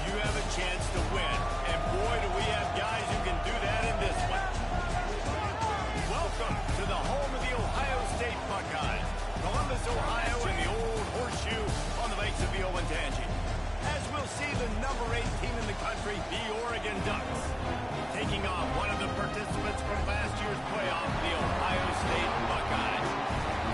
you have a chance to win. And boy, do we have guys who can do that in this one. Welcome to the home of the Ohio State Buckeyes. Columbus, Ohio, and the old horseshoe on the banks of the Ncaa. As we'll see the number 8 team in the country, the Oregon Ducks, taking on one of the participants from last year's playoff, the Ohio State Buckeyes.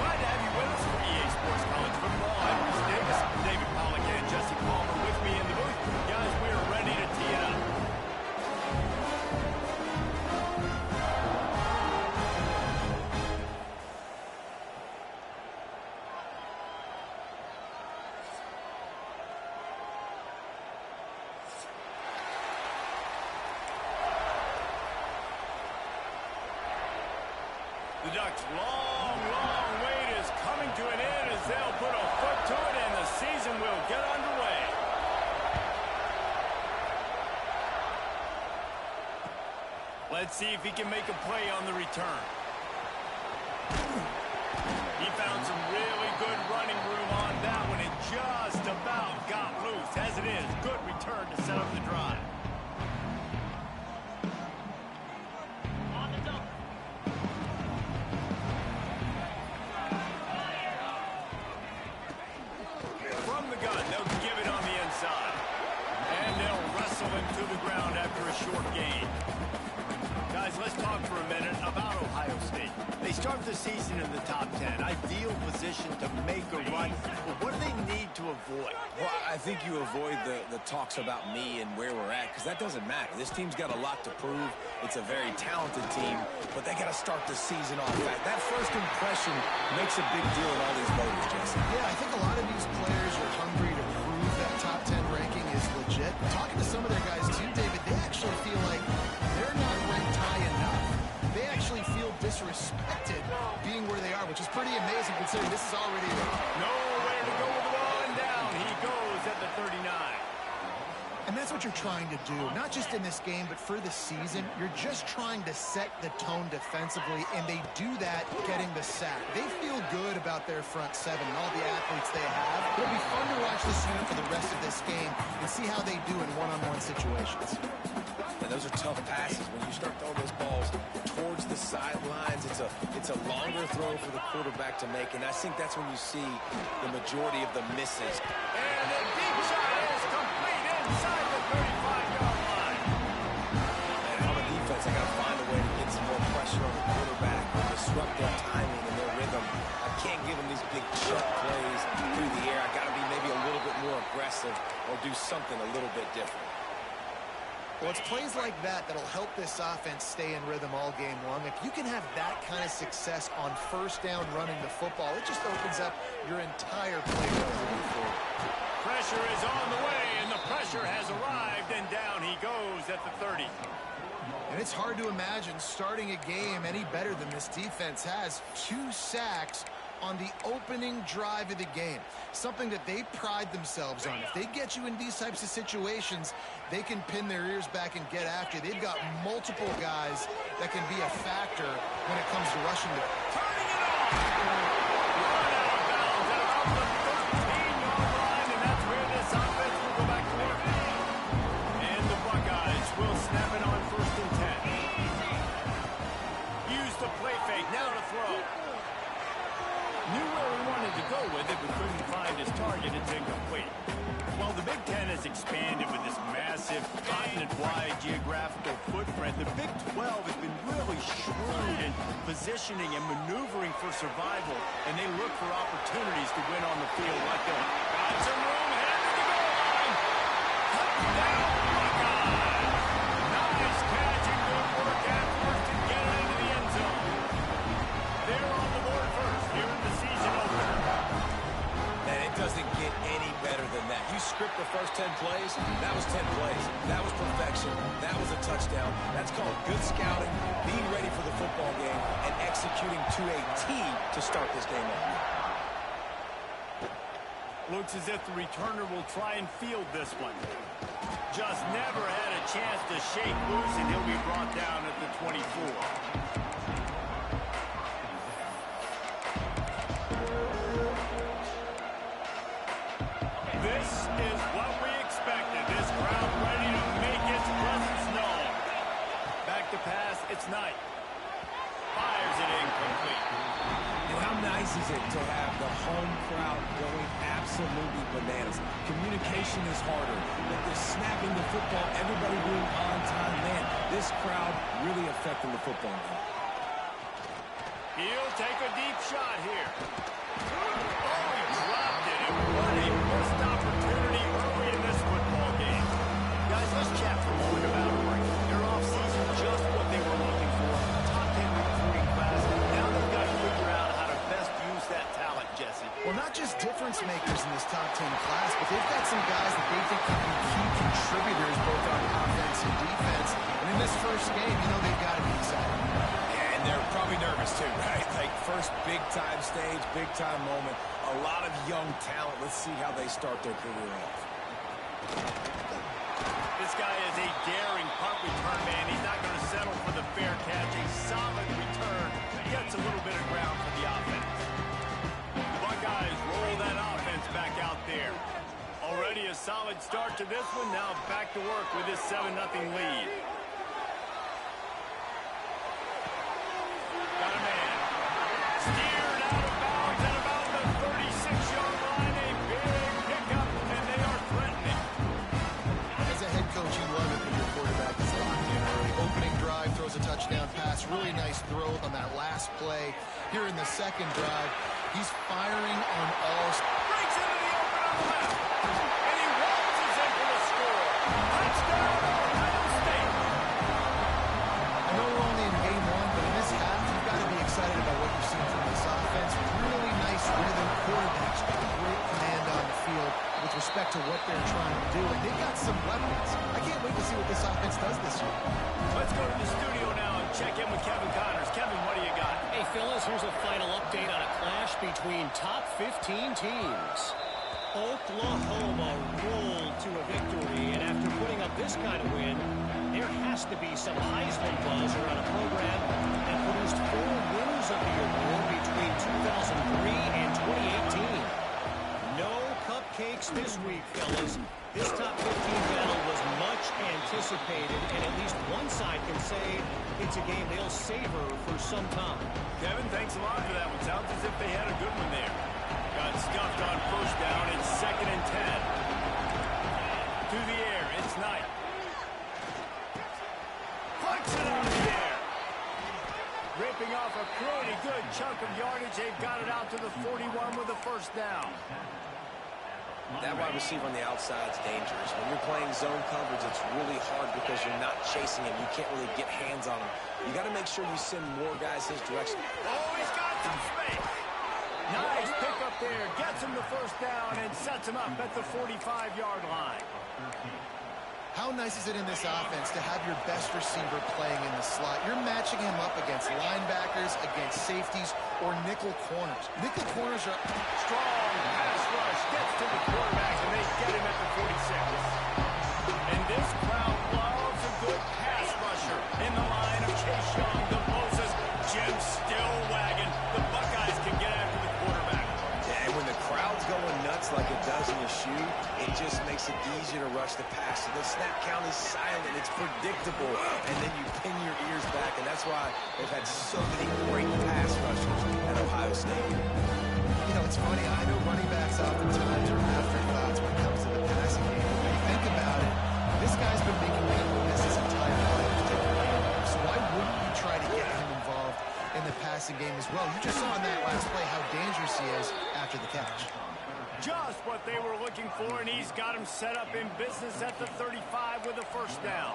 Glad to have you with us for EA Sports College Football. I'm Chris Davis, David Pollack, and Jesse Palmer with me in the booth. Guys, we are ready to tee it up. The Ducks' long wait is coming to an end as they'll put a foot to it and the season will get underway. Let's see if he can make a play on the return. He found some really good running room on that one and just about got loose. As it is, good return to set up the drive. Short game. Guys, let's talk for a minute about Ohio State. They start the season in the top 10. Ideal position to make a run. But what do they need to avoid? Well, I think you avoid the talks about me and where we're at, because that doesn't matter. This team's got a lot to prove. It's a very talented team, but they got to start the season off right. That first impression makes a big deal in all these voters, Jesse. Yeah, I think a lot of these players are hungry to prove that top 10 ranking is legit. Talking to some of their guys, too, David, they actually feel like they're not ranked high enough. They actually feel disrespected being where they are, which is pretty amazing considering this is already nowhere to go with the ball and down. He goes at the 39. And that's what you're trying to do, not just in this game, but for the season. You're just trying to set the tone defensively, and they do that getting the sack. They feel good about their front seven and all the athletes they have. It'll be fun to watch this unit for the rest of this game and see how they do in one-on-one situations. And those are tough passes. When you start throwing those balls towards the sidelines, it's a longer throw for the quarterback to make, and I think that's when you see the majority of the misses. And the deep shot is complete inside the 35-yard line. And on the defense, I got to find a way to get some more pressure on the quarterback and disrupt their timing and their rhythm. I can't give them these big chuck plays through the air. I got to be maybe a little bit more aggressive or do something a little bit different. Well, it's plays like that that'll help this offense stay in rhythm all game long. If you can have that kind of success on first down running the football, it just opens up your entire play moving forward. Pressure is on the way, and the pressure has arrived, and down he goes at the 30. And it's hard to imagine starting a game any better than this defense has. 2 sacks on the opening drive of the game, something that they pride themselves on. If they get you in these types of situations, they can pin their ears back and get after you. They've got multiple guys that can be a factor when it comes to rushing the... Turning it off! Run out of bounds at about the 13-yard line, and that's where this offense will go back to work. And the Buckeyes will snap it on 1st and 10. Use the play fake, now to throw. Knew where he wanted to go with it, but couldn't find his target. It's incomplete. Well, the Big Ten has expanded with this massive, continent-wide geographical footprint. The Big 12 has been really shrewd in positioning and maneuvering for survival, and they look for opportunities to win on the field like that. Got some room, headed to the goal line. Touchdown, Buckeyes! Nice catch and good work afterwards to get it into the end zone. They're on the board first here in the season opener. Man, it doesn't get any better than that. You script the first 10 plays, that was 10 plays. That was perfection. That was a touchdown. That's called good scouting, being ready for the football game, and executing to a T to start this game off. Looks as if the returner will try and field this one. Just never had a chance to shake loose, and he'll be brought down at the 24. This is what we expected. This crowd bananas. Communication is harder. But they're snapping the football, everybody being on time. Man, this crowd really affecting the football game. He'll take a deep shot here. Oh, he dropped it. And what a missed opportunity early in this football game. Guys, let's chat for a moment about Oregon. Their offseason, just what they were looking for. Top 10 recruiting class. Now they've got to figure out how to best use that talent, Jesse. Well, not just difference makers in this top 10 class, but they've got some guys that they think can be key contributors both on offense and defense. And in this first game, you know they've got to be excited. Yeah, and they're probably nervous too, right? Like first big-time stage, big-time moment. A lot of young talent. Let's see how they start their career off. This guy is a daring punt return man. He's not going to settle for the fair catch. A solid return. Gets a little bit of ground for the offense. The Buckeyes roll that offense back out there. Already a solid start to this one. Now back to work with this 7-0 lead. Got a man. Steered out of bounds at about the 36-yard line. A big pickup, and they are threatening. As a head coach, you love it when your quarterback is locked in early. Opening drive, throws a touchdown pass. Really nice throw on that last play. Here in the second drive, he's firing on all. Breaks into the open on the left. And he waltzes in for the score. Touchdown, Ohio State. I know we're only in game one, but in this half, you've got to be excited about what you've seen from this offense. Really nice rhythm. Quarterbacks got great command on the field with respect to what they're trying to do. And they've got some weapons. I can't wait to see what this offense does this year. Let's go to the studio now and check in with Kevin Connors. Kevin, what do you got? Hey, fellas, here's a final update on a clash between top 15 teams. Oklahoma rolled to a victory, and after putting up this kind of win, there has to be some Heisman buzz around a program that produced 4 winners of the award between 2003 and 2018. No cupcakes this week, fellas. This top 15 battle was much anticipated, and at least one side can say it's a game they'll savor for some time. Kevin, thanks a lot for that one. Sounds as if they had a good one there. Got stuffed on first down. It's 2nd and 10. To the air. It's Knight. Punch it out of the air. Ripping off a pretty good chunk of yardage. They've got it out to the 41 with a first down. That wide receiver on the outside is dangerous. When you're playing zone coverage, it's really hard because you're not chasing him. You can't really get hands on him. You got to make sure you send more guys his direction. Oh, he's got some space. Nice pick up there. Gets him the first down and sets him up at the 45-yard line. How nice is it in this offense to have your best receiver playing in the slot? You're matching him up against linebackers, against safeties, or nickel corners. Nickel corners are Strong pass rush gets to the quarterback, and they get him at the 46. And this crowd loves a good pass rusher in the line of Chase Young, the Moses. Jim still wagging. The Buckeyes can get after the quarterback. Yeah, and when the crowd's going nuts like it does in the shoe, it just makes it easier to rush the pass. So the snap count is silent. It's predictable. And then you pin your ears back, and that's why they've had so many great pass rushers at Ohio State. You know, it's funny. I know running backs oftentimes are afterthoughts when it comes to the passing game. But when you think about it, this guy's been making people miss his entire life. So why wouldn't you try to get him involved in the passing game as well? You just saw in that last play how dangerous he is after the catch. Just what they were looking for, and he's got him set up in business at the 35 with a first down.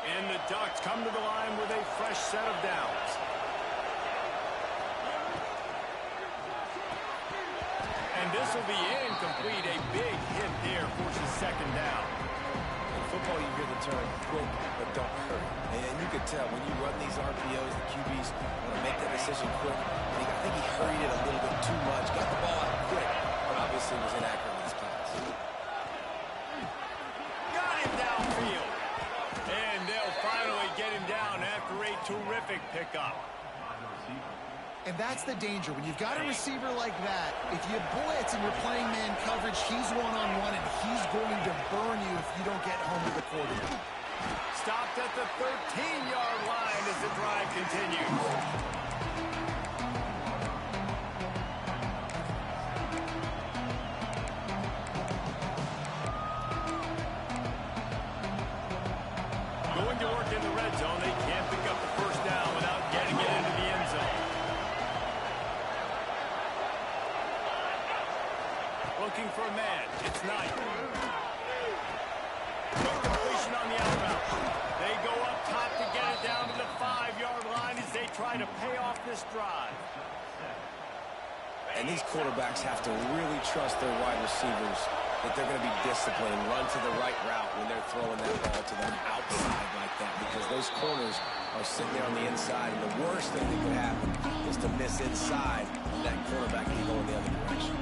And the Ducks come to the line with a fresh set of downs. And this will be incomplete. A big hit there forces 2nd down. In football, you hear the term quick, but don't hurry. And you could tell when you run these RPOs, the QBs want to make that decision quick. I think he hurried it a little bit too much, got the ball out quick, but obviously was inaccurate in his pass. Got him downfield. And they'll finally get him down after a terrific pickup. And that's the danger. When you've got a receiver like that, if you blitz and you're playing man coverage, he's one-on-one, and he's going to burn you if you don't get home to the quarterback. Stopped at the 13-yard line as the drive continues. Going to work in the red zone. They can't pick up the first down without getting it into the end zone. Looking for a man. It's Knight. Quick completion on the outroute. They go up top to get it down to the 5-yard line as they try to pay off this drive. And these quarterbacks have to really trust their wide receivers that they're going to be disciplined, run to the right route when they're throwing that ball to them outside like that, because those corners are sitting there on the inside, and the worst thing that could happen is to miss inside and that quarterback can go in the other direction.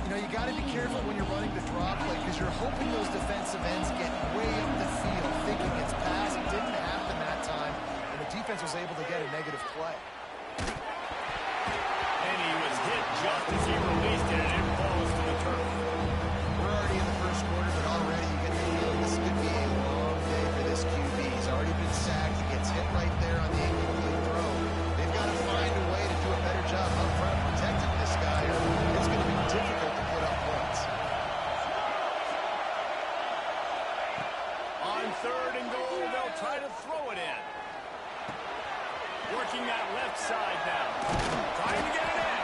You know, you got to be careful when you're running the draw play because you're hoping those defensive ends get way up the field, thinking it's pass. It didn't happen that time, and the defense was able to get a negative play. And he was hit just as he released it, and it falls to the turf. We're already in the first quarter, but already you get the feeling this could be a long day for this QB. He's already been sacked. He gets hit right there on the incomplete throw. They've got to find a way to do a better job up front protecting this guy, or it's going to be difficult to put up points. On 3rd and goal, they'll try to throw it in. Working that left side now. Trying to get it in.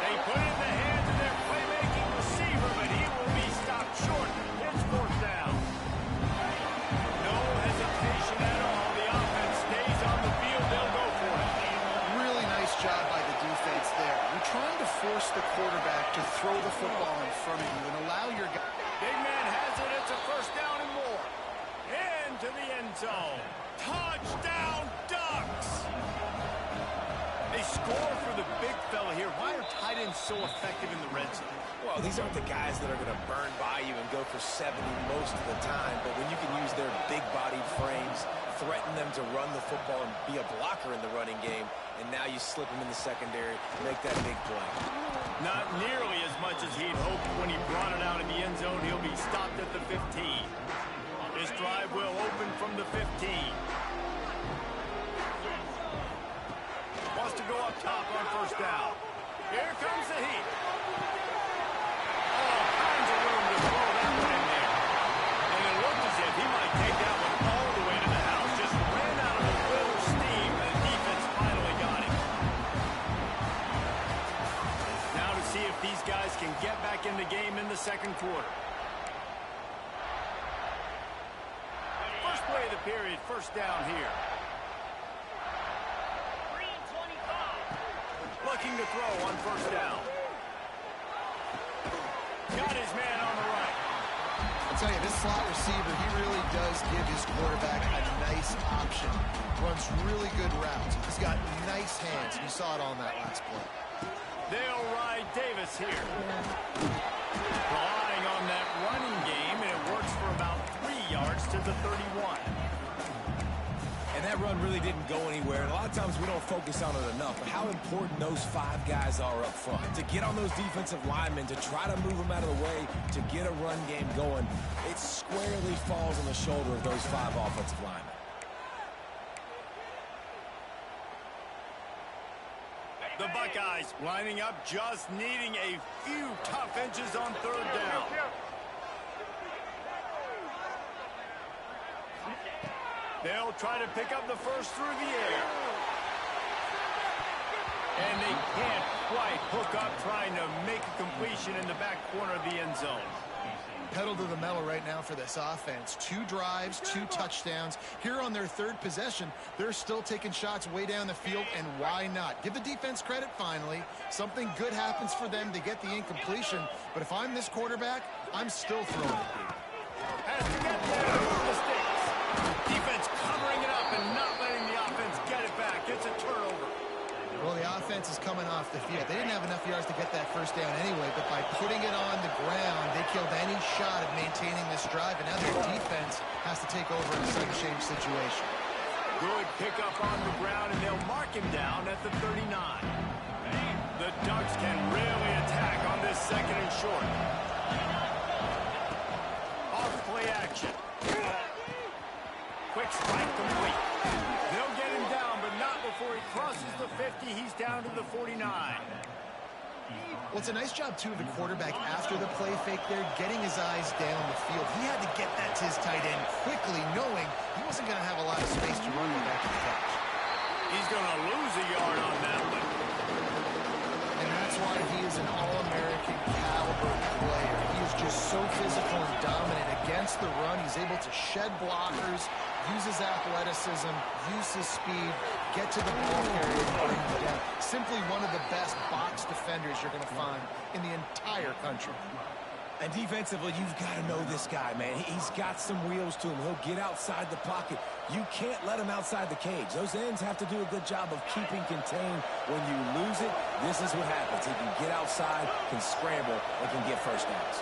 They put it in the hands of their playmaking receiver, but he will be stopped short. It's 4th down. No hesitation at all. The offense stays on the field. They'll go for it. Really nice job by the defense there. You're trying to force the quarterback to throw the football in front of you and allow your guy. Big man has it. It's a 1st down and more. Into the end zone. Touchdown, Ducks! They score for the big fella here. Why are tight ends so effective in the red zone? Well, these aren't the guys that are going to burn by you and go for 70 most of the time, but when you can use their big-bodied frames, threaten them to run the football and be a blocker in the running game, and now you slip them in the secondary, make that big play. Not nearly as much as he'd hoped when he brought it out in the end zone. He'll be stopped at the 15. This drive will open from the 15. Wants to go up top on 1st down. Here comes the heat. All kinds of room to throw that one in there. And it looked as if he might take that one all the way to the house. Just ran out of a little steam, and the defense finally got him. Now to see if these guys can get back in the game in the 2nd quarter. First play of the period, 1st down here. Looking to throw on 1st down. Got his man on the right. I'll tell you, this slot receiver, he really does give his quarterback a nice option. Runs really good routes. He's got nice hands. You saw it on that last play. They'll ride Davis here. Relying on that running game, and it works for about 3 yards to the 31. And that run really didn't go anywhere. And a lot of times we don't focus on it enough, but how important those 5 guys are up front. To get on those defensive linemen, to try to move them out of the way, to get a run game going, it squarely falls on the shoulder of those 5 offensive linemen. The Buckeyes lining up, just needing a few tough inches on 3rd down. They'll try to pick up the first through the air. And they can't quite hook up trying to make a completion in the back corner of the end zone. Pedal to the metal right now for this offense. 2 drives, 2 touchdowns. Here on their 3rd possession, they're still taking shots way down the field, and why not? Give the defense credit finally. Something good happens for them to get the incompletion, but if I'm this quarterback, I'm still throwing it deep. Has to get there to move the sticks. Defense covering it up and not letting the offense get it back. It's a turnover. Well, the offense is coming off the field. They didn't have enough yards to get that first down anyway, but by putting it on the ground, they killed any shot of maintaining this drive, and now their defense has to take over in a sudden change situation. Good pickup on the ground, and they'll mark him down at the 39. The Ducks can really attack on this 2nd and short. Off play action. quick strike complete. They'll get him down, but not before he crosses the 50. He's down to the 49. Well, it's a nice job, too, of the quarterback after the play fake there, getting his eyes down the field. He had to get that to his tight end quickly, knowing he wasn't going to have a lot of space to run with after the catch. He's going to lose a yard on that one. And that's why he is an All-American caliber player. He is just so physical and dominant against the run. He's able to shed blockers, use his athleticism, use his speed, get to the ball carrier and bring him down. Simply one of the best box defenders you're going to find in the entire country. And defensively, you've got to know this guy, man. He's got some wheels to him. He'll get outside the pocket. You can't let him outside the cage. Those ends have to do a good job of keeping contained. When you lose it, this is what happens. He can get outside, can scramble, and can get first downs.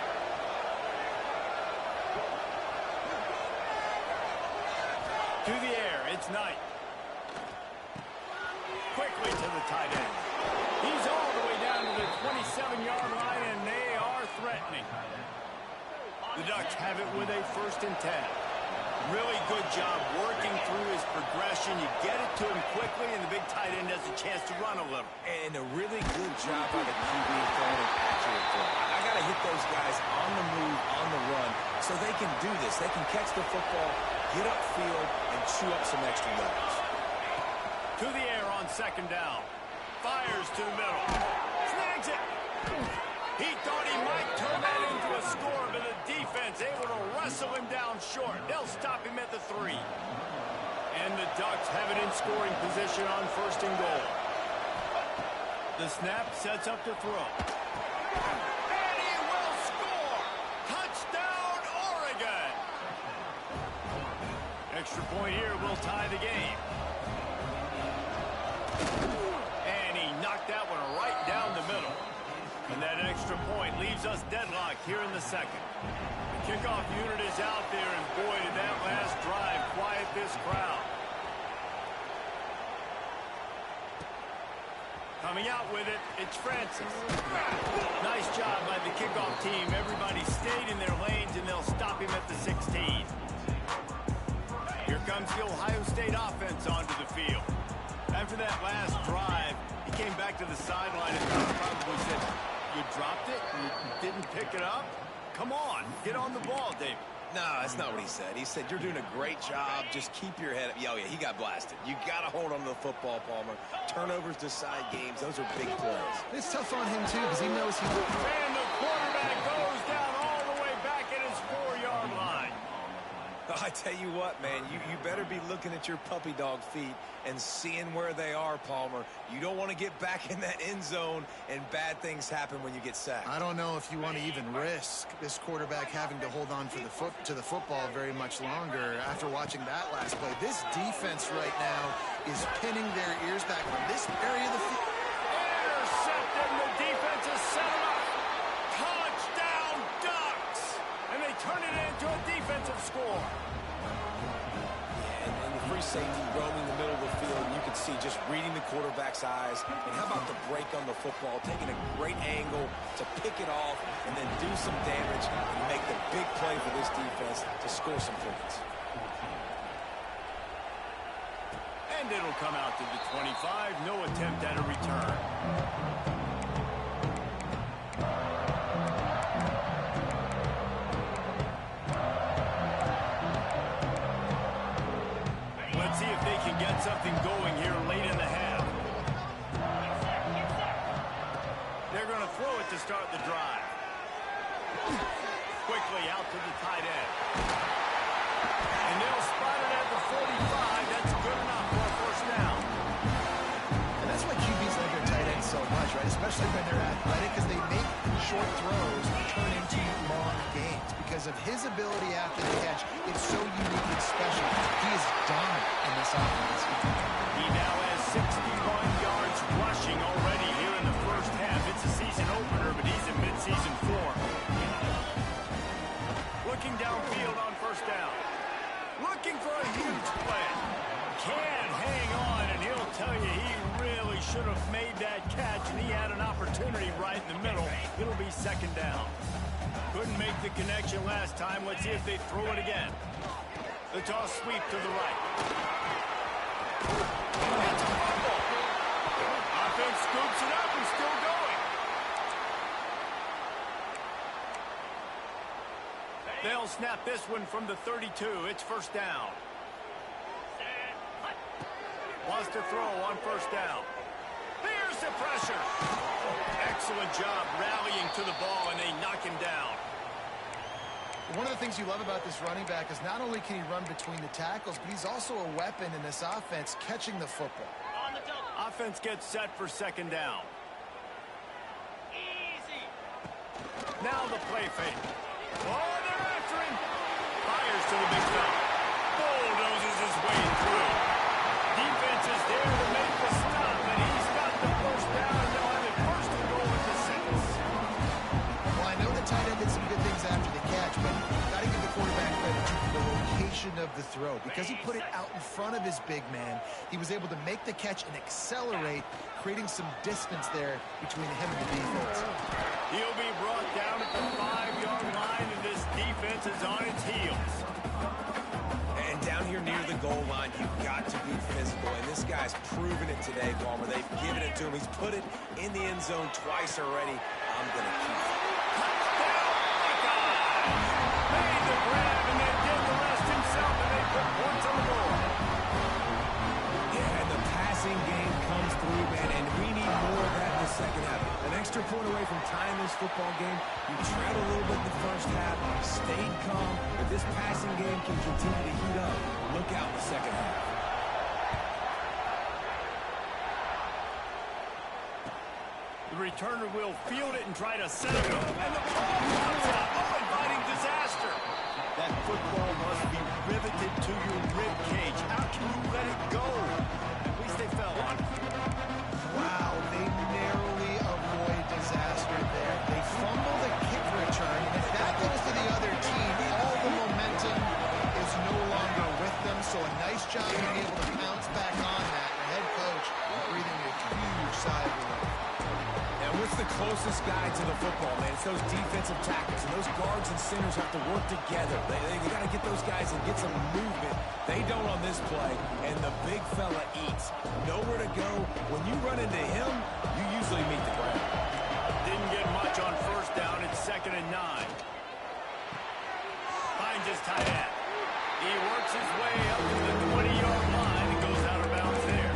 To the air, it's Knight. Quickly to the tight end. He's all the way down to the 27-yard line, and they are threatening. The Ducks have it with a 1st and 10. Really good job working through his progression. You get it to him quickly, and the big tight end has a chance to run a little. And a really good job by the QB throwing an accurate throw. I got to hit those guys on the move, on the run, so they can do this. They can catch the football, get upfield, and chew up some extra yards. To the air on 2nd down. Fires to the middle. Snags it. He thought he might turn that into a score, but the defense able to wrestle him down short. They'll stop him at the 3. And the Ducks have it in scoring position on 1st and goal. The snap sets up to throw. And he will score! Touchdown, Oregon! Extra point here will tie the game. And he knocked that one right down the middle. And that extra point leaves us deadlocked here in the 2nd. The kickoff unit is out there, and boy, did that last drive quiet this crowd. Coming out with it, it's Francis. Nice job by the kickoff team. Everybody stayed in their lanes, and they'll stop him at the 16. Here comes the Ohio State offense onto the field. After that last drive, he came back to the sideline and probably said, "You dropped it? You didn't pick it up? Come on, get on the ball, David." No, that's not what he said. He said, "You're doing a great job. Just keep your head up." Oh, yeah, he got blasted. You got to hold on to the football, Palmer. Turnovers decide games. Those are big plays. It's tough on him, too, because he knows he... And the quarterback goes down all the way back at his 4-yard line. I tell you what, man, you better be looking at your puppy dog feet and seeing where they are, Palmer. You don't want to get back in that end zone and bad things happen when you get sacked. I don't know if you want to even risk this quarterback having to hold on for to the football very much longer after watching that last play. This defense right now is pinning their ears back from this area of the field. Intercepted, and the defense has set him up. Touchdown, Ducks! And they turn it into a defensive score. And the free safety roaming the middle of the field, and you can see just reading the quarterback's eyes. And how about the break on the football, taking a great angle to pick it off and then do some damage and make the big play for this defense to score some points. And it'll come out to the 25. No attempt at a return. Let's see if they can get something going here late in the half. They're going to throw it to start the drive. Quickly out to the tight end. And they'll spot it at the 45. That's good enough for a 1st down. And that's why QBs like their tight ends so much, right? Especially when they're athletic, because they make short throws turn into long gains. Because of his ability after the catch, it's so unique and special. He is dominant in this offense. He now has 61 yards rushing already here in the 1st half. It's a season opener, but he's in midseason form. Looking downfield on 1st down. Looking for a huge play. Can't hang on, and he'll tell you he really should have made that catch, and he had an opportunity right in the middle. It'll be 2nd down. Couldn't make the connection last time. Let's see if they throw it again. The toss sweep to the right. It's a fumble. Offense scoops it up and still going. They'll snap this one from the 32. It's first down. Wants to throw on first down. Here's the pressure. Excellent job rallying to the ball, and they knock him down. One of the things you love about this running back is not only can he run between the tackles, but he's also a weapon in this offense catching the football. Offense gets set for second down. Easy. Now the play fake. Oh, they're after him. Fires to the big fella. Bulldozes his way through. Defense is there to make the stop, and he's got the first down, and they'll have it first and goal with the seconds. Well, I know the tight end did some good things after the catch, but got to give the quarterback credit for the location of the throw. Because he put it out in front of his big man, he was able to make the catch and accelerate, creating some distance there between him and the defense. He'll be brought down at the 5-yard line, and this defense is on its heels. And down here near the goal line, you've got to be physical. And this guy's proven it today, Palmer. They've given it to him. He's put it in the end zone twice already. I'm going to keep it. Touchdown, Buckeyes! Made the grab, and then did the rest himself, and they put points on the board. Yeah, and the passing game comes through, man, and we need more of that in the second half. An extra point away from tying this football game. You trailed a little bit in the first half, stayed calm. If this passing game can continue to heat up, look out in the second half. The returner will field it and try to set it up, and the ball comes out. Oh, inviting disaster. That football must be riveted to your rib cage. How can you let it go? At least they fell on it. Wow, they narrowly avoid disaster there. They fumble the kick return, and if that goes to the other team, all the momentum is no longer with them. So a nice job being able to bounce back on that. The head coach breathing a huge sigh of relief. And what's the closest guy to the football, man? It's those defensive tackles, and those guards and centers have to work together. They got to get those guys and get some movement. They don't on this play, and the big fella eats. Nowhere to go. When you run into him, you usually meet the ground. Didn't get much on first down. It's 2nd and 9. Finds his tight end. He works his way up to the 20-yard line and goes out of bounds there.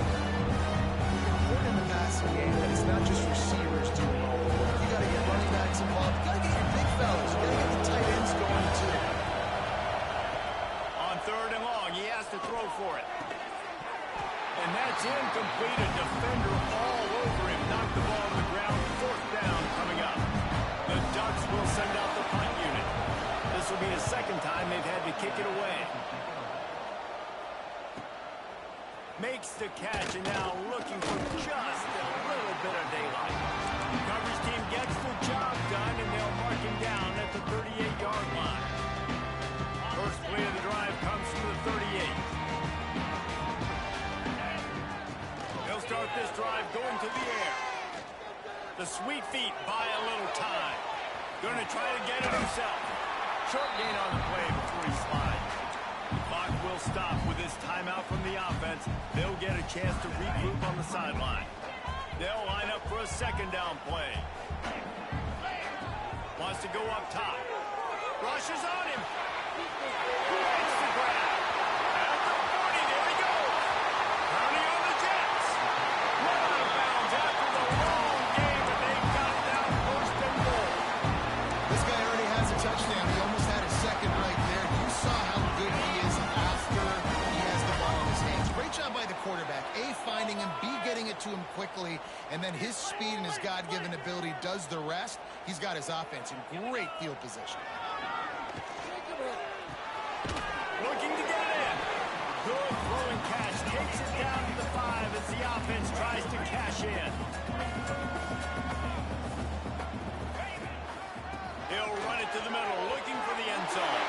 Important in the passing game that it's not just receivers doing all the work. You got to get running backs involved. You got to get your big fellas. You got to get the tight ends going too. On 3rd and long, he has to throw for it. And that's incomplete. A defender all over him. Knocked the ball to the ground. 4th down coming up. The Ducks will send out the punt unit. This will be the second time they've had to kick it away. Makes the catch, and now looking for just a little bit of daylight. The coverage team gets the job done, and they'll mark him down at the 38-yard line. First play of the drive comes from the 38. He'll start this drive going to the air. The sweet feet buy a little time. Going to try to get it himself. Short gain on the play before he slides. The clock will stop with this timeout from the offense. They'll get a chance to regroup on the sideline. They'll line up for a second down play. Wants to go up top. Rushes on him. Makes the grab. At the 40, there he goes. Counting on the Jets. Run out of bounds after the long game, and they've got it down 1st and goal. This guy already has a touchdown. He almost had a second right there. You saw how good he is after he has the ball in his hands. Great job by the quarterback. A, finding him. B, getting it to him quickly. And then his speed and his God-given ability does the rest. He's got his offense in great field position. Looking to get it in. Good throwing catch. Takes it down to the 5 as the offense tries to cash in. He'll run it to the middle, looking for the end zone.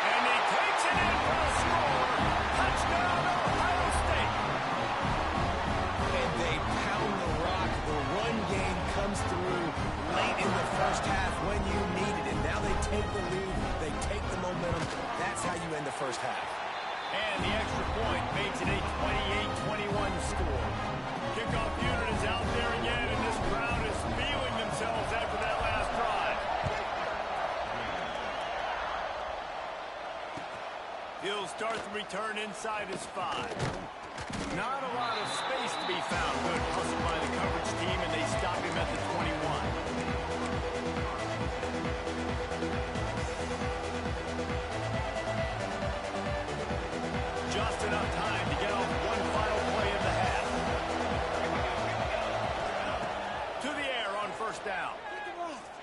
And he takes it in for a score. Touchdown, Ohio State. And they pound the rock. The run game comes through late in the first half when you need it. And now they take the lead. They take the momentum. That's how you end the first half. And the extra point makes it a 28-21 score. Kickoff unit is out there again, and this crowd is feeling themselves after that last drive. He'll start the return inside his 5. Not a lot of space to be found. Good hustle by the coverage team, and they stop him at the 21. Just enough time to get off one final play of the half. To the air on first down.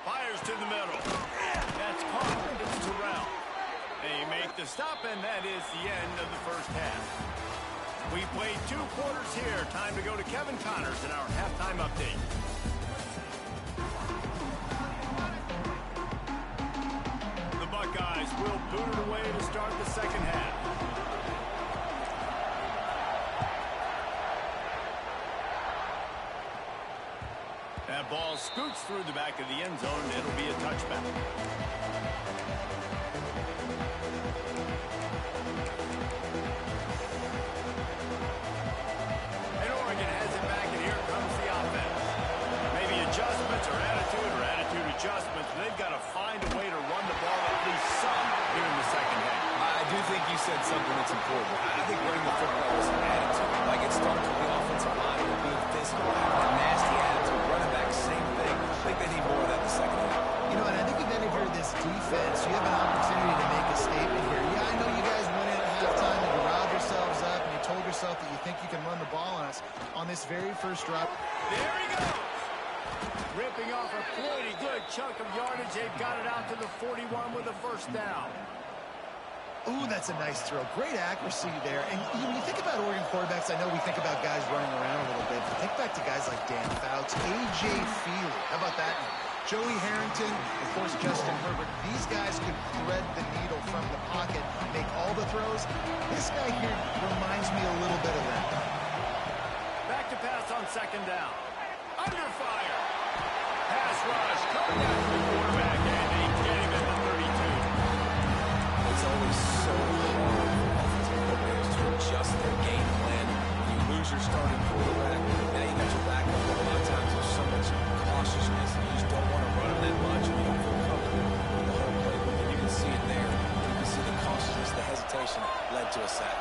Fires to the middle. That's caught. It's Terrell. They make the stop, and that is the end of the first half. We played 2 quarters here. Time to go to Kevin Connors in our halftime update. The Buckeyes will boot it away to start the second half. That ball scoots through the back of the end zone. It'll be a touchback. And Oregon has it back, and here comes the offense. Maybe adjustments or attitude adjustments. They've got to find a way to run the ball at least some here in the second half. I do think you said something that's important. I think running the football is an attitude. Like it starts with the offensive line and being physical, having a nasty attitude. Running back, same thing. I think they need more of that in the second half. You know, and I think even if you're this defense, you have an opportunity to make a statement here. Yeah, I know you guys went in at halftime and you riled yourselves up and you told yourself that you think you can run the ball on us on this very first drop. There he goes. Ripping off a pretty good chunk of yardage. They've got it out to the 41 with a first down. Ooh, that's a nice throw. Great accuracy there. And when you think about Oregon quarterbacks, I know we think about guys running around a little bit, but think back to guys like Dan Fouts, A.J. Feely. How about that? Joey Harrington, of course, Justin Herbert. These guys could thread the needle from the pocket, make all the throws. This guy here reminds me a little bit of that. Back to pass on second down. Under fire. Pass rush. Coming down to the quarterback, and they get him at the 32. It's always so hard for offensive coordinators to adjust their game plan. You lose your starting quarterback. Now you got your backup. A lot of times there's so much cautiousness. You just don't want to run them that much. And you don't feel comfortable with the whole playbook. And you can see it there. You can see the cautiousness, the hesitation led to a sack.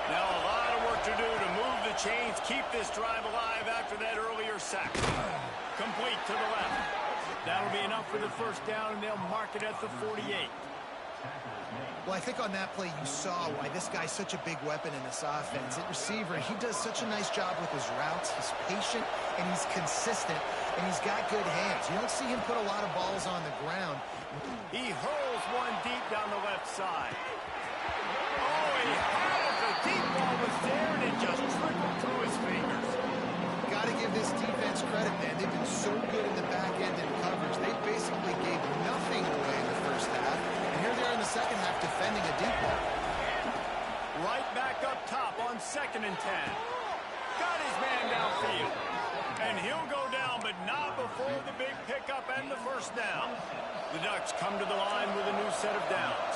Now a lot of work to do to move the chains, keep this drive alive after that earlier sack. Complete to the left. That'll be enough for the first down, and they'll mark it at the 48. Well, I think on that play you saw why this guy's such a big weapon in this offense. At receiver, he does such a nice job with his routes. He's patient, and he's consistent, and he's got good hands. You don't see him put a lot of balls on the ground. He hurls one deep down the left side. Oh, he had it. The deep ball was there, and it just trickled through his fingers. Got to give this defense credit, man. They've been so good in the back end in coverage. They basically gave nothing away in the first half. And here they are in the second half defending a deep ball. Right back up top on 2nd and 10. Got his man downfield. And he'll go down, but not before the big pickup and the first down. The Ducks come to the line with a new set of downs.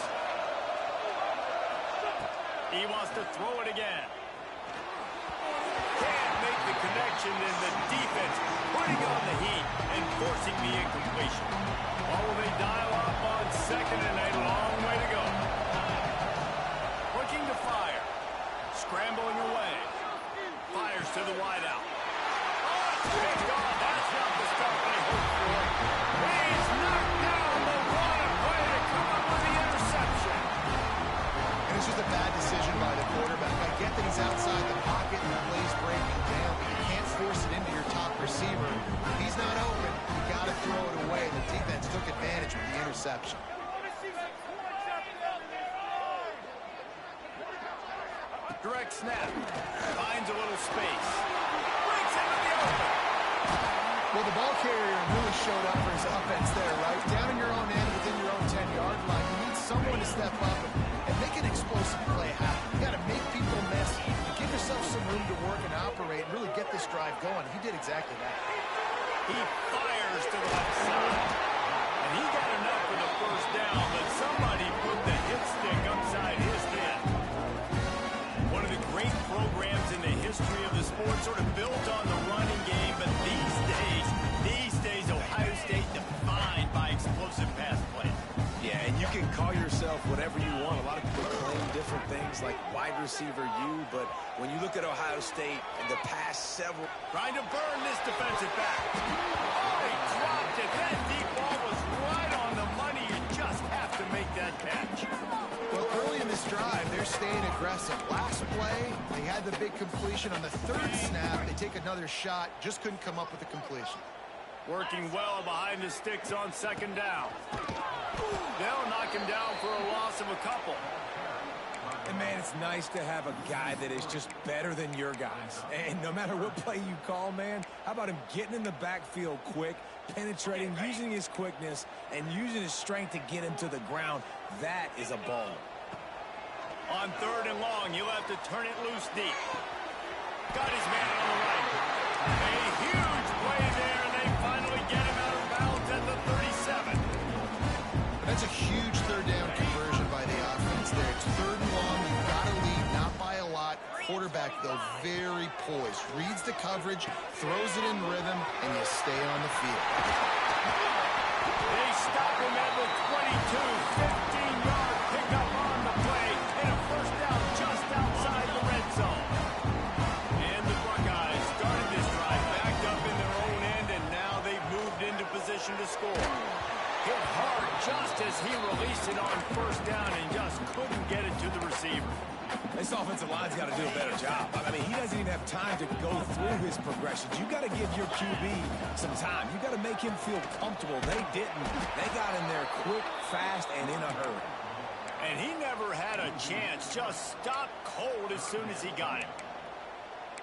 He wants to throw it again. Can't make the connection, and the defense putting on the heat and forcing the incompletion. Or will they dial up on 2nd and a long way to go? Looking to fire. Scrambling away. Fires to the wideout. Oh, it's picked off. That's not the stuff they hoped for. He's knocked down, but what a play to come up with the interception. And it's just a bad decision by the quarterback. I get that he's outside the pocket and the play's breaking down, but you can't force it into your top receiver. If he's not open, you got to throw it away. The defense took advantage with the interception. Direct snap. Finds a little space. Breaks into the open. Well, the ball carrier really showed up for his offense there, right? Down in your own end, within your own 10-yard line. You need someone to step up and make an explosive play happen. You got to make people messy. Give yourself some room to work and operate and really get this drive going. He did exactly that. He fires to the left side. And he got enough for the first down, but somebody put the hit stick upside his head. programs in the history of the sport sort of built on the running game, but these days, Ohio State defined by explosive pass play. Yeah, and you can call yourself whatever you want. A lot of people claim different things like wide receiver U, but when you look at Ohio State in the past several... Trying to burn this defensive back. Oh, he dropped it. That deep ball was right on the money. You just have to make that catch. Well, early in this drive, they're staying aggressive. Last play, they had the big completion. On the third snap, they take another shot. Just couldn't come up with a completion. Working well behind the sticks on second down. They'll knock him down for a loss of a couple. And, man, it's nice to have a guy that is just better than your guys. And no matter what play you call, man, how about him getting in the backfield quick, penetrating, using his quickness, and using his strength to get him to the ground. That is a ball. On third and long, you'll have to turn it loose deep. Got his man on the right. A huge play there, and they finally get him out of bounds at the 37. That's a huge third down conversion by the offense there. It's third and long. You've got to lead, not by a lot. Quarterback, though, very poised. Reads the coverage, throws it in rhythm, and you stay on the field. They stop him at the 22. 15-yard pickup on the play, and a first down just outside the red zone. And the Buckeyes started this drive backed up in their own end, and now they've moved into position to score. Hit hard just as he released it on first down and just couldn't get it to the receiver. This offensive line's got to do a better job. I mean, he doesn't even have time to go through his progressions. You got to give your QB some time. You got to make him feel comfortable. They didn't. They got in there quick, fast, and in a hurry. And he never had a chance. Just stopped cold as soon as he got it.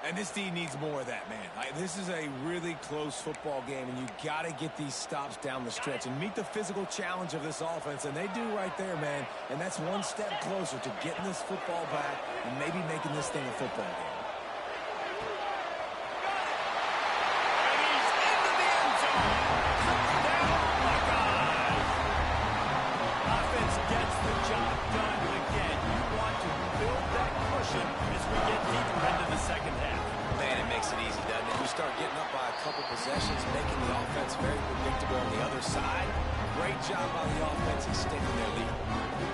And this team needs more of that, man. This is a really close football game, and you got to get these stops down the stretch and meet the physical challenge of this offense, and they do right there, man. And that's one step closer to getting this football back and maybe making this thing a football game. And he's into the end zone. Touchdown, Buckeyes. Offense gets the job done again. You want to build that cushion as we get deeper into the second half. Man, it makes it easy, doesn't it? You start getting up by a couple possessions, making the offense very predictable on the other side. Great job by the offense extending their lead.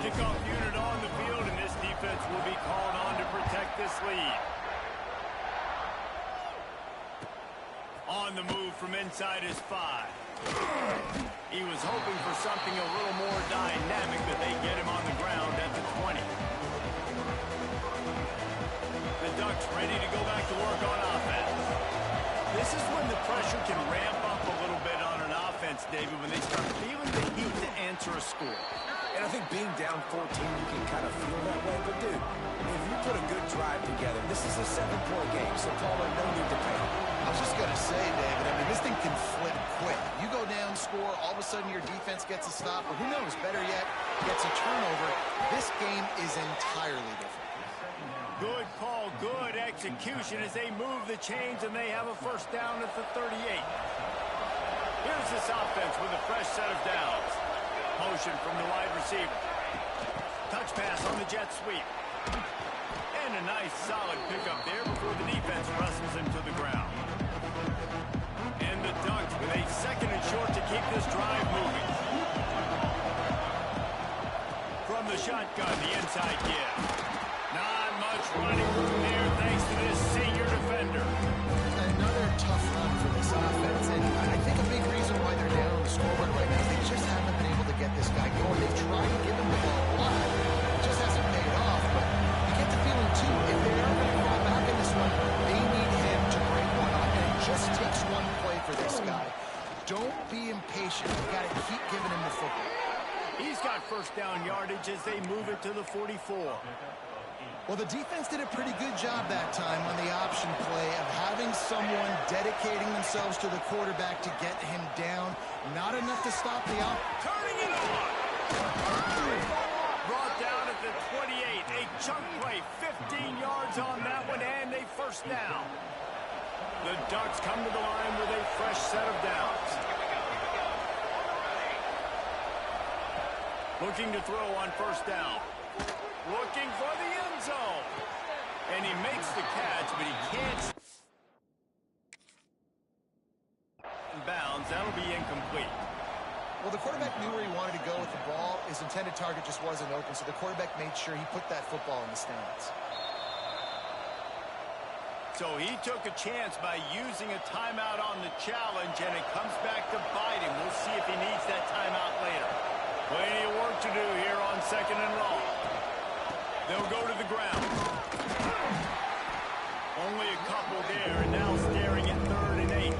Kickoff unit on the field, and this defense will be called on to protect this lead. On the move from inside his 5. He was hoping for something a little more dynamic, but they get him on the ground at the 20. The Ducks ready to go back to work on offense. This is when the pressure can ramp up a little bit on an offense, David, when they start feeling the heat to answer a score. And I think being down 14, you can kind of feel that way. But, dude, if you put a good drive together, this is a 7-point game, so Paula, no need to panic. I was just going to say, David, I mean, this thing can flip quick. You go down, score, all of a sudden your defense gets a stop, or who knows, better yet, gets a turnover. This game is entirely different. Good call, good execution as they move the chains, and they have a first down at the 38. Here's this offense with a fresh set of downs. Motion from the wide receiver. Touch pass on the jet sweep. And a nice solid pickup there before the defense wrestles him to the ground. And the Ducks with a second and short to keep this drive moving. From the shotgun, the inside give. Not much running room there thanks to this senior defender. Another tough run for this offense, and I think a big reason why they're down on the scoreboard right now is they just haven't been able to get this guy going. They've tried to give him the ball a lot. It just hasn't paid off, but you get the feeling, too, if they are going to fall back in this one, they need him to break one off, and it just takes one play for this guy. Don't be impatient. You've got to keep giving him the football. He's got first down yardage as they move it to the 44. Well, the defense did a pretty good job that time on the option play of having someone dedicating themselves to the quarterback to get him down. Not enough to stop the out. Turning it on. Brought down at the 28. A chunk play, 15 yards on that one, and a first down. The Ducks come to the line with a fresh set of downs. Looking to throw on first down. Looking for the end zone. And he makes the catch, but he can't. Bounds. That'll be incomplete. Well, the quarterback knew where he wanted to go with the ball. His intended target just wasn't open, so the quarterback made sure he put that football in the stands. So he took a chance by using a timeout on the challenge, and it comes back to bite him. We'll see if he needs that timeout later. Plenty of work to do here on 2nd and long. They'll go to the ground. Only a couple there, and now staring at 3rd and 8.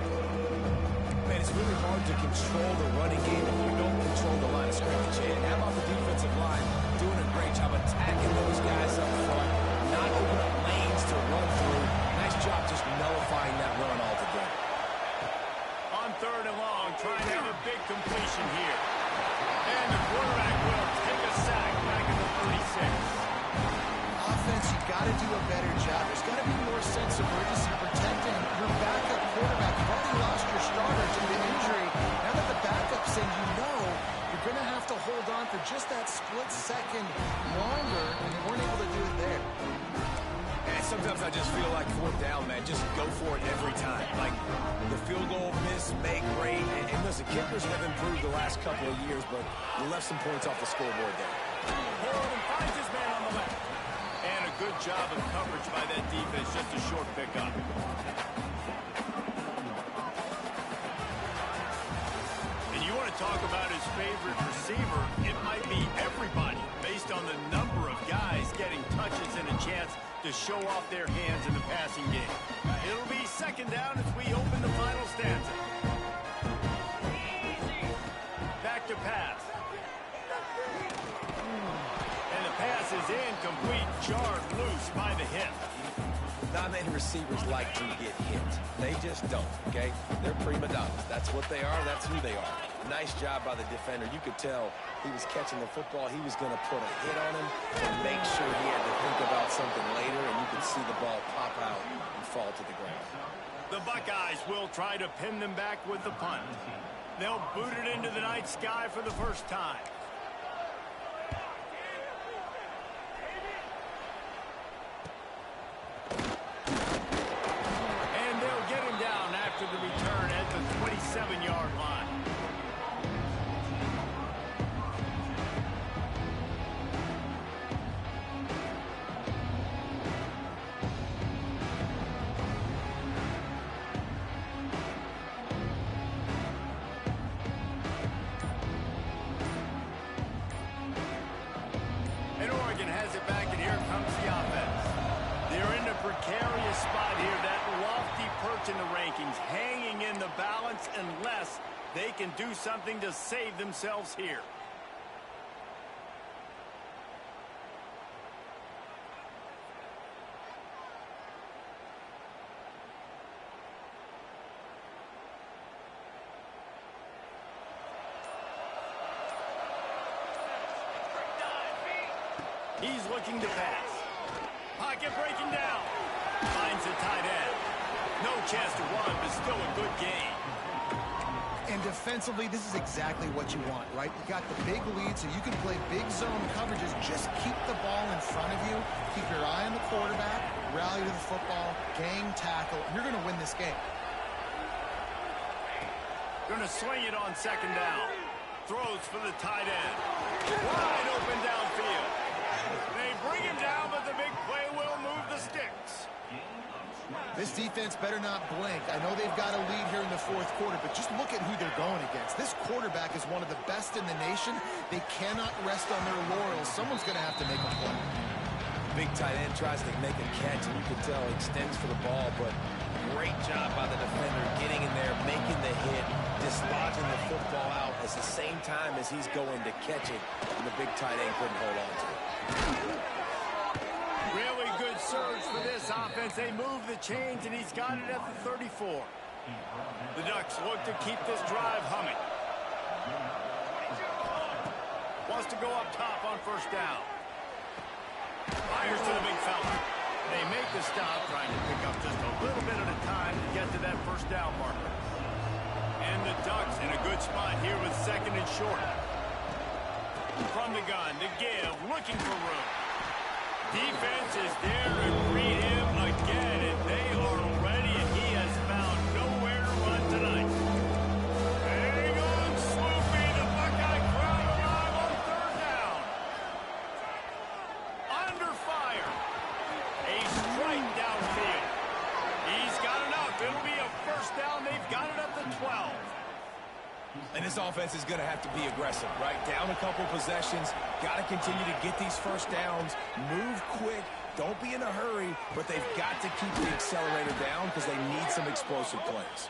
Man, it's really hard to control the running game if you don't control the line of scrimmage. And how about the defensive line doing a great job attacking those guys up front, not opening up lanes to run through. Nice job just nullifying that run altogether. On 3rd and long, trying to have a big completion here. And the quarterback will take a sack back at the 36. Offense, you got to do a better job. There's got to be more sense of urgency protecting your backup quarterback. You've already lost your starter due to injury. Now that the backup's in, you know you're going to have to hold on for just that split second longer, and they weren't able to do it there. And sometimes I just feel like 4th down, man, just go for it every time. Like the field goal miss, make great. And listen, kickers have improved the last couple of years, but you left some points off the scoreboard there. Horton finds his man on the left. And a good job of coverage by that defense, just a short pickup. And you want to talk about his favorite receiver, it might be everybody, based on the number of guys getting touches and a chance to show off their hands in the passing game. It'll be 2nd down as we open the final stanza. Back to pass. And the pass is incomplete, jarred loose by the hit. Not many receivers like to get hit. They just don't, okay? They're prima donnas. That's what they are. That's who they are. Nice job by the defender. You could tell he was catching the football. He was going to put a hit on him to make sure he had to think about something later, and you could see the ball pop out and fall to the ground. The Buckeyes will try to pin them back with the punt. They'll boot it into the night sky for the first time. And they'll get him down after the return at the 27-yard line. Has it back, and here comes the offense. They're in a precarious spot here, that lofty perch in the rankings, hanging in the balance unless they can do something to save themselves here. He's looking to pass. Pocket breaking down. Finds the tight end. No chance to run, but still a good game. And defensively, this is exactly what you want, right? You got the big lead, so you can play big zone coverages. Just keep the ball in front of you. Keep your eye on the quarterback. Rally to the football. Gang tackle. You're going to win this game. Going to swing it on 2nd down. Throws for the tight end. Wide open downfield. They bring him down, but the big play will move the sticks. This defense better not blink. I know they've got a lead here in the 4th quarter, but just look at who they're going against. This quarterback is one of the best in the nation. They cannot rest on their laurels. Someone's going to have to make a play. Big tight end tries to make a catch, and you can tell he extends for the ball, but great job by the defender getting in there, making the hit, dislodging the football out at the same time as he's going to catch it, and the big tight end couldn't hold on to it. Really good surge for this offense. They move the chains, and he's got it at the 34. The Ducks look to keep this drive humming. Wants to go up top on 1st down. Fires to the big fella. They make the stop, trying to pick up just a little bit at a time to get to that 1st down marker. And the Ducks in a good spot here with 2nd and short. From the gun, to give, looking for room. Defense is there to greet him again, and they are ready, and he has found nowhere to run tonight. Hang on, Sloopy. The Buckeye crowd arrive on third down. Under fire. A strike downfield. He's got enough. It'll be a first down. They've got it up to 12. And this offense is going to have to be aggressive, right? Down a couple possessions. Got to continue to get these first downs. Move quick. Don't be in a hurry. But they've got to keep the accelerator down because they need some explosive plays.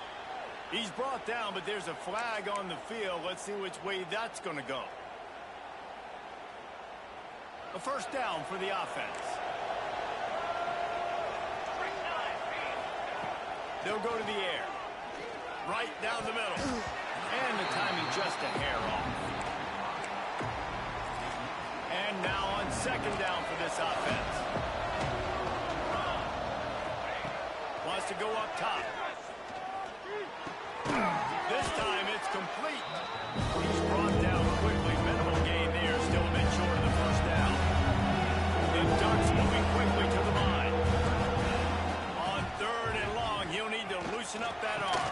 He's brought down, but there's a flag on the field. Let's see which way that's going to go. A first down for the offense. They'll go to the air. Right down the middle. And the timing just a hair off. And now on second down for this offense. Wants to go up top. This time it's complete. He's brought down quickly. Minimal gain there. Still a bit short of the first down. The Ducks moving quickly to the line. On third and long, he'll need to loosen up that arm.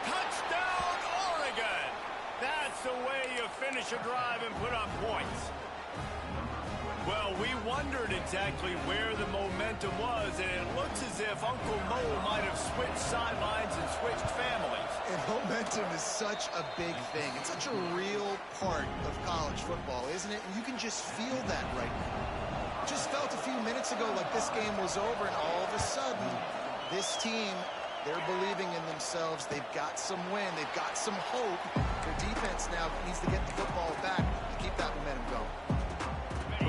Touchdown, Oregon! That's the way you finish a drive and put up points. Well, we wondered exactly where the momentum was, and it looks as if Uncle Mo might have switched sidelines and switched families. And momentum is such a big thing. It's such a real part of college football, isn't it? And you can just feel that right now. Just felt a few minutes ago like this game was over, and all of a sudden, this team, they're believing in themselves. They've got some win. They've got some hope. Their defense now needs to get the football back to keep that momentum going.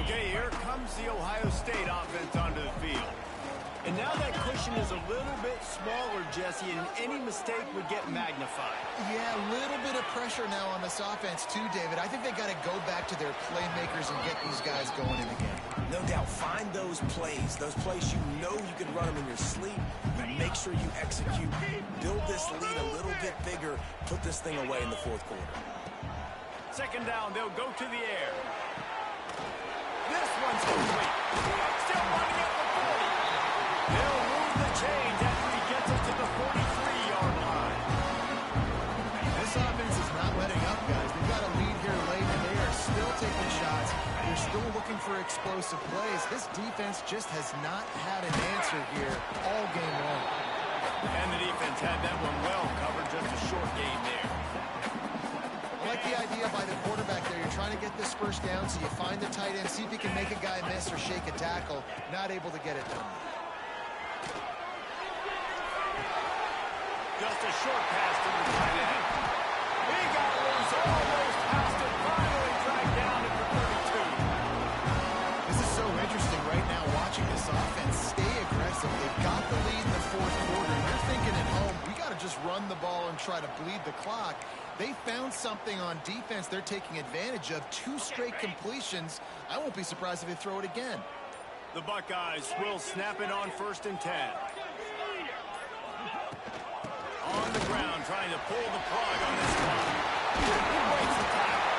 Okay, here comes the Ohio State offense onto the field. And now that cushion is a little bit smaller, Jesse, and any mistake would get magnified. Yeah, a little bit of pressure now on this offense too, David. I think they got to go back to their playmakers and get these guys going in the game. No doubt, find those plays you know you can run them in your sleep. You make sure you execute. Build this lead a little bit bigger. Put this thing away in the fourth quarter. Second down, they'll go to the air. This one's complete. Still running at the 40. They'll move the chains after he gets it to the 43-yard line. This offense is not letting up, guys. They've got a lead here late, and they are still taking shots. They're still looking for explosive plays. This defense just has not had an answer here all game long. And the defense had that one well covered, just a short gain there. I like the idea by the quarterback there. You're trying to get this first down, so you find the tight end, see if he can make a guy miss or shake a tackle. Not able to get it done. Just a short pass to the tight end. He got loose, almost passed it, finally dragged down at the 32. This is so interesting right now watching this offense stay aggressive. They've got the lead in the fourth quarter. You're thinking at home, we got to just run the ball and try to bleed the clock. They found something on defense they're taking advantage of. 2 straight completions. I won't be surprised if they throw it again. The Buckeyes will snap it on 1st and 10. On the ground, trying to pull the plug on this clock. Breaks the tackle.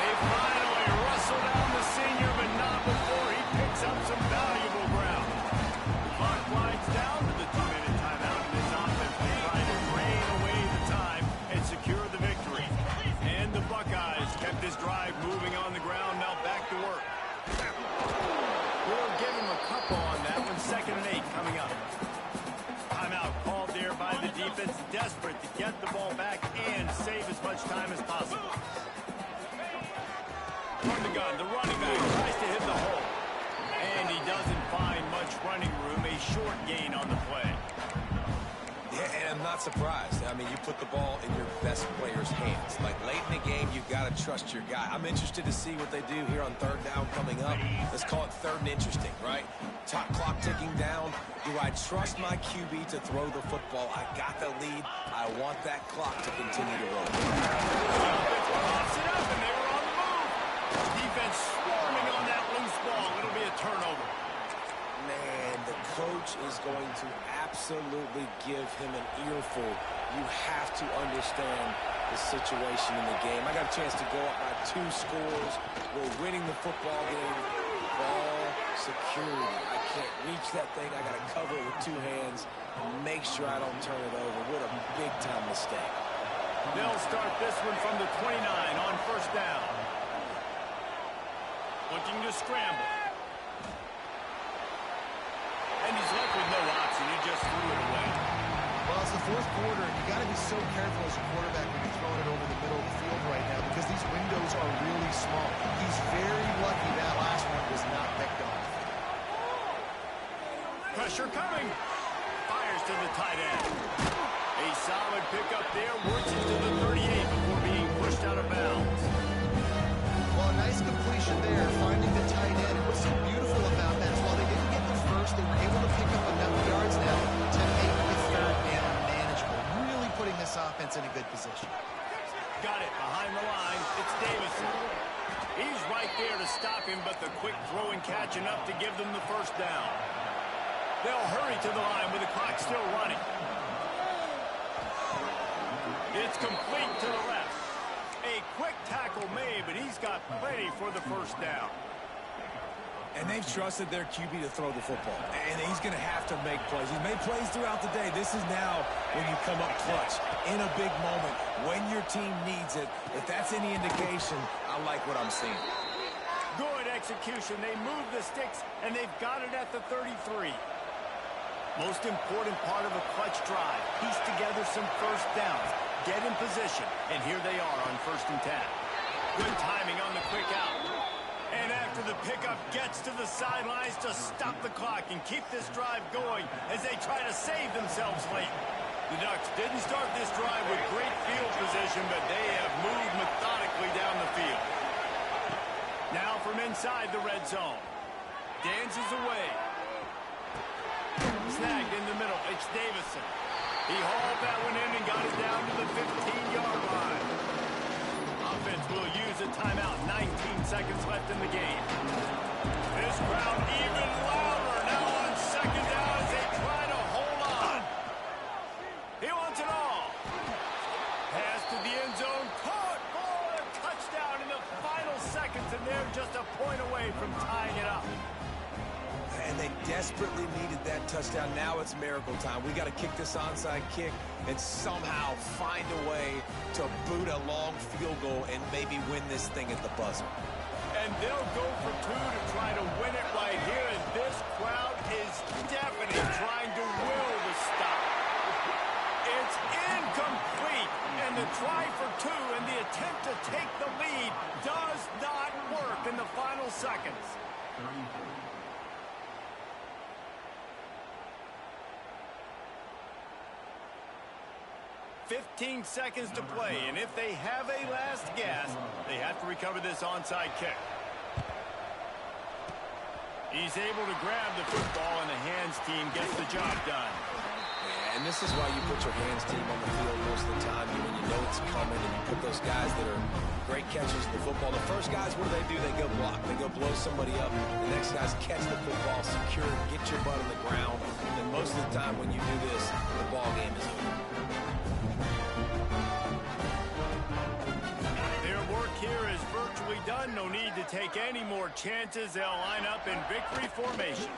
They finally wrestle down the senior, but not before he picks up some valuable ground. Clock winds down to the 2-minute timeout, and this offense will try to drain away the time and secure the victory. And the Buckeyes kept this drive moving on the ground, now back to work. We'll give him a couple on that one. 2nd and 8 coming up. Timeout called there by the defense, desperate to get the ball back and save as much time as possible. From the gun, the running back tries to hit the hole. And he doesn't find much running room, a short gain on the play. Yeah, and I'm not surprised. I mean, you put the ball in your best player's hands. Like, late in the game, you've got to trust your guy. I'm interested to see what they do here on 3rd down coming up. Let's call it 3rd and interesting, right? Top clock ticking down. Do I trust my QB to throw the football? I got the lead. I want that clock to continue to roll. Pops it up, and they were on the move. Defense swarming on that loose ball. It'll be a turnover. Man, the coach is going to absolutely give him an earful. You have to understand the situation in the game. I got a chance to go up by 2 scores. We're winning the football game. Ball security. I can't reach that thing. I got to cover it with two hands and make sure I don't turn it over. What a big-time mistake. They'll start this one from the 29 on first down. Looking to scramble. And he's left with no option. He just threw it away. Well, it's the fourth quarter, and you got to be so careful as a quarterback when you're throwing it over the middle of the field right now because these windows are really small. He's very lucky that last one was not picked off. Pressure coming. Fires to the tight end. A solid pickup there. Works into the 38 before being pushed out of bounds. Well, a nice completion there, finding the tight end. And what's so beautiful about that is while they didn't get the first, they were able to pick up enough yards now to make the third down manageable. Really putting this offense in a good position. Got it behind the line. It's Davison. He's right there to stop him, but the quick throw and catch enough to give them the first down. They'll hurry to the line with the clock still running. It's complete to the left. A quick tackle made, but he's got plenty for the first down. And they've trusted their QB to throw the football. And he's going to have to make plays. He's made plays throughout the day. This is now when you come up clutch in a big moment when your team needs it. If that's any indication, I like what I'm seeing. Good execution. They move the sticks, and they've got it at the 33. Most important part of a clutch drive. Piece together some first downs. Get in position. And here they are on 1st and 10. Good timing on the quick out. And after the pickup gets to the sidelines to stop the clock and keep this drive going as they try to save themselves late. The Ducks didn't start this drive with great field position, but they have moved methodically down the field. Now from inside the red zone. Dances away. Snagged in the middle. It's Davison. He hauled that one in and got it down to the 15-yard line. Offense will use a timeout. 19 seconds left in the game. This crowd even louder now on second down as they try to hold on. He wants it all. Pass to the end zone. Caught for a touchdown in the final seconds, and they're just a point away from tying it up. And they desperately needed that touchdown. Now it's miracle time. We got to kick this onside kick and somehow find a way to boot a long field goal and maybe win this thing at the buzzer. And they'll go for two to try to win it right here. And this crowd is definitely trying to will the stop. It's incomplete. And the try for two and the attempt to take the lead does not work in the final seconds. 15 seconds to play, and if they have a last gasp, they have to recover this onside kick. He's able to grab the football, and the hands team gets the job done. Yeah, and this is why you put your hands team on the field most of the time when you know it's coming, and you put those guys that are great catchers of the football. The first guys, what do? They go block. They go blow somebody up. The next guys catch the football, secure it, get your butt on the ground. And most of the time when you do this, the ball game is over. Here is virtually done. No need to take any more chances. They'll line up in victory formation.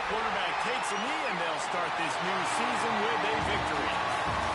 Quarterback takes a knee, and they'll start this new season with a victory.